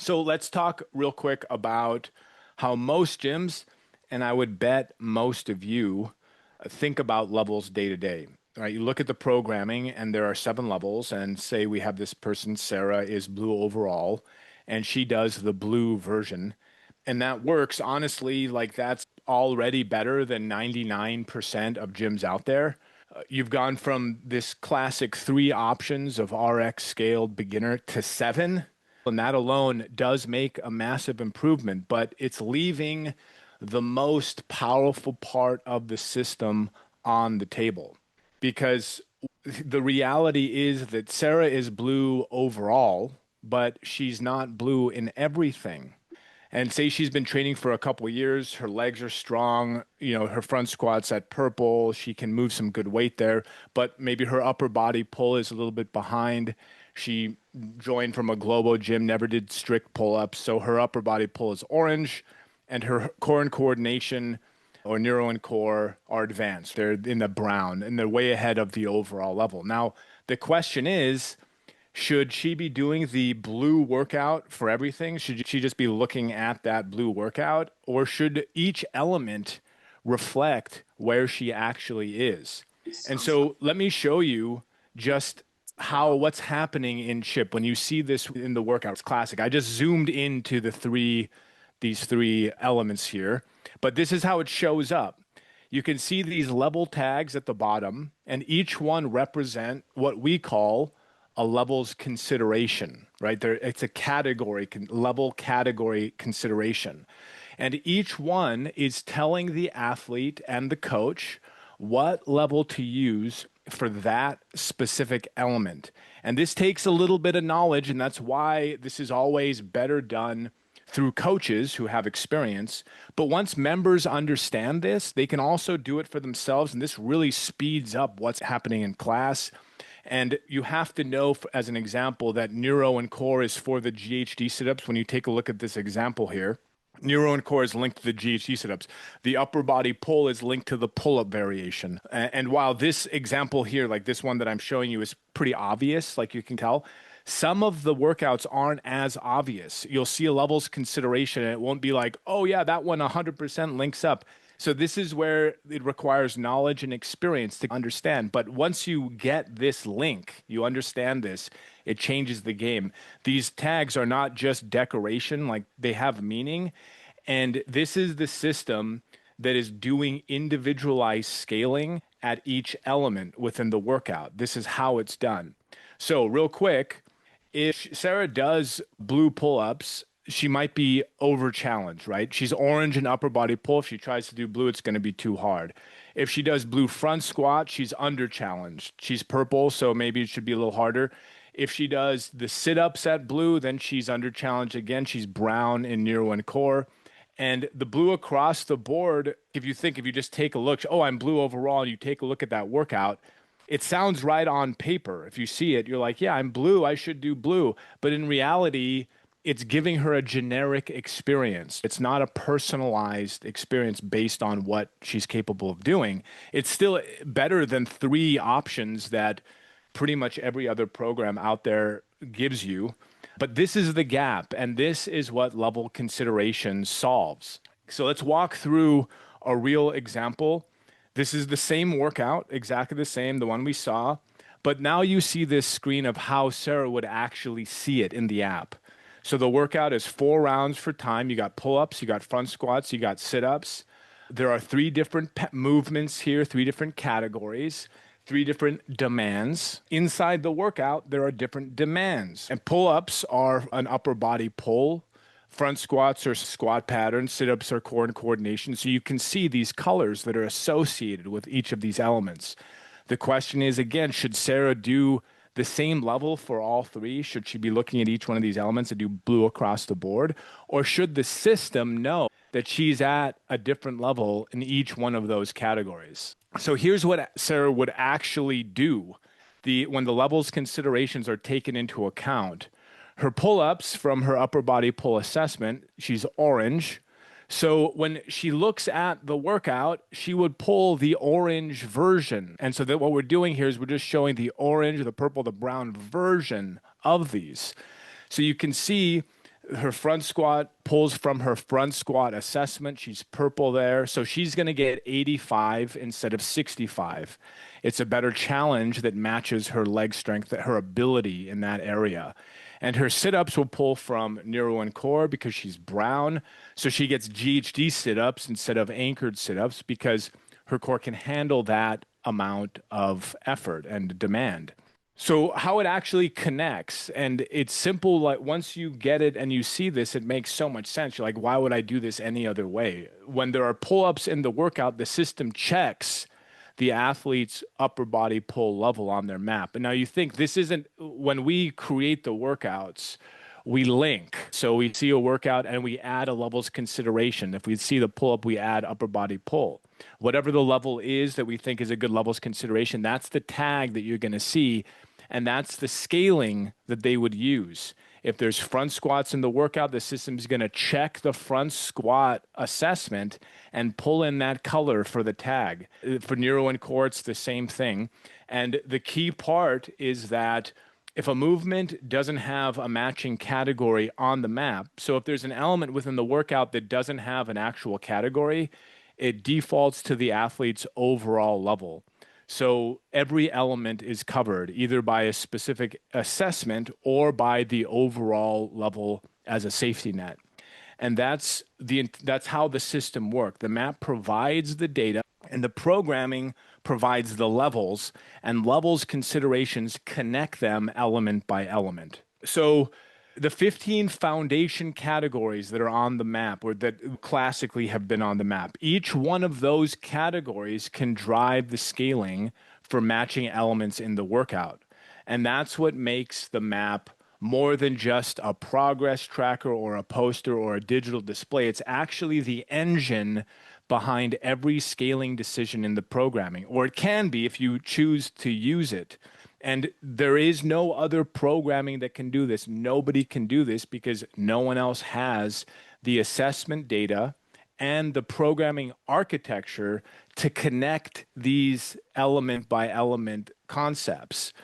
So let's talk real quick about how most gyms, and I would bet most of you, think about levels day to day. Right? You look at the programming, and there are 7 levels, and say we have this person, Sarah, is blue overall, and she does the blue version. And that works, honestly, like that's already better than 99% of gyms out there. You've gone from this classic 3 options of RX scaled beginner to 7. And that alone does make a massive improvement, but it's leaving the most powerful part of the system on the table. Because the reality is that Sarah is blue overall, but she's not blue in everything. And say she's been training for a couple of years, her legs are strong, her front squat's at purple, she can move some good weight there, but maybe her upper body pull is a little bit behind. She joined from a Globo gym, never did strict pull-ups, so her upper body pull is orange, and her core and coordination or neuro and core are advanced. They're in the brown, and they're way ahead of the overall level. Now, the question is, should she be doing the blue workout for everything? Should she just be looking at that blue workout? Or should each element reflect where she actually is? And so let me show you just how what's happening in Chip when you see this in the workout. It's classic. I just zoomed into these 3 elements here, but this is how it shows up. You can see these level tags at the bottom, and each one represent what we call a levels consideration, right? It's a category, level category consideration. And each one is telling the athlete and the coach what level to use for that specific element. And this takes a little bit of knowledge, and that's why this is always better done through coaches who have experience. But once members understand this, they can also do it for themselves, and this really speeds up what's happening in class. And you have to know, as an example, that neuro and core is for the GHD sit-ups. When you take a look at this example here, neuro and core is linked to the GHD sit-ups. The upper body pull is linked to the pull-up variation. And while this example here, like this one that I'm showing you, is pretty obvious, like you can tell, some of the workouts aren't as obvious. You'll see a levels consideration, and it won't be like, oh yeah, that one 100% links up. So this is where it requires knowledge and experience to understand. But once you get this link, you understand this, it changes the game. These tags are not just decoration, like they have meaning. And this is the system that is doing individualized scaling at each element within the workout. This is how it's done. So real quick, if Sarah does blue pull-ups, she might be over challenged, right? She's orange in upper body pull. If she tries to do blue, it's going to be too hard. If she does blue front squat, she's under challenged. She's purple, so maybe it should be a little harder. If she does the sit-ups at blue, then she's under challenged again. She's brown in neuro and core. And the blue across the board, if you just take a look, oh, I'm blue overall, and you take a look at that workout, it sounds right on paper. If you see it, you're like, yeah, I'm blue, I should do blue. But in reality, it's giving her a generic experience. It's not a personalized experience based on what she's capable of doing. It's still better than 3 options that pretty much every other program out there gives you. But this is the gap, and this is what level consideration solves. So let's walk through a real example. This is the same workout, exactly the same, the one we saw. But now you see this screen of how Sarah would actually see it in the app. So the workout is 4 rounds for time. You got pull-ups, you got front squats, you got sit-ups. There are 3 different movements here, 3 different categories, 3 different demands. Inside the workout, there are different demands. And pull-ups are an upper body pull. Front squats are squat patterns, sit-ups are core and coordination. So you can see these colors that are associated with each of these elements. The question is, again, should Sarah do the same level for all 3? Should she be looking at each one of these elements and do blue across the board? Or should the system know that she's at a different level in each one of those categories? So here's what Sarah would actually do when the levels considerations are taken into account. Her pull-ups from her upper body pull assessment, she's orange. So when she looks at the workout, she would pull the orange version. And so that what we're doing here is we're just showing the orange, the purple, the brown version of these. So you can see Her front squat pulls from her front squat assessment. She's purple there. So she's going to get 85 instead of 65. It's a better challenge that matches her leg strength, her ability in that area. And her sit ups will pull from neuro and core because she's brown. So she gets GHD sit ups instead of anchored sit ups because her core can handle that amount of effort and demand. So how it actually connects, and it's simple, like once you get it and you see this, it makes so much sense. You're like, why would I do this any other way? When there are pull-ups in the workout, the system checks the athlete's upper body pull level on their map. And now you think this isn't when we create the workouts, we link. So we see a workout and we add a levels consideration. If we see the pull up, we add upper body pull. Whatever the level is that we think is a good levels consideration, that's the tag that you're going to see. And that's the scaling that they would use. If there's front squats in the workout, the system's going to check the front squat assessment and pull in that color for the tag. For neuro and core, it's the same thing. And the key part is that if a movement doesn't have a matching category on the map, so if there's an element within the workout that doesn't have an actual category, it defaults to the athlete's overall level. So every element is covered either by a specific assessment or by the overall level as a safety net. And that's how the system works. The map provides the data and the programming provides the levels, and levels considerations connect them element by element. So the 15 foundation categories that are on the map or that classically have been on the map, each one of those categories can drive the scaling for matching elements in the workout. And that's what makes the map more than just a progress tracker or a poster or a digital display. It's actually the engine behind every scaling decision in the programming, or it can be if you choose to use it. And there is no other programming that can do this. Nobody can do this because no one else has the assessment data and the programming architecture to connect these element by element concepts.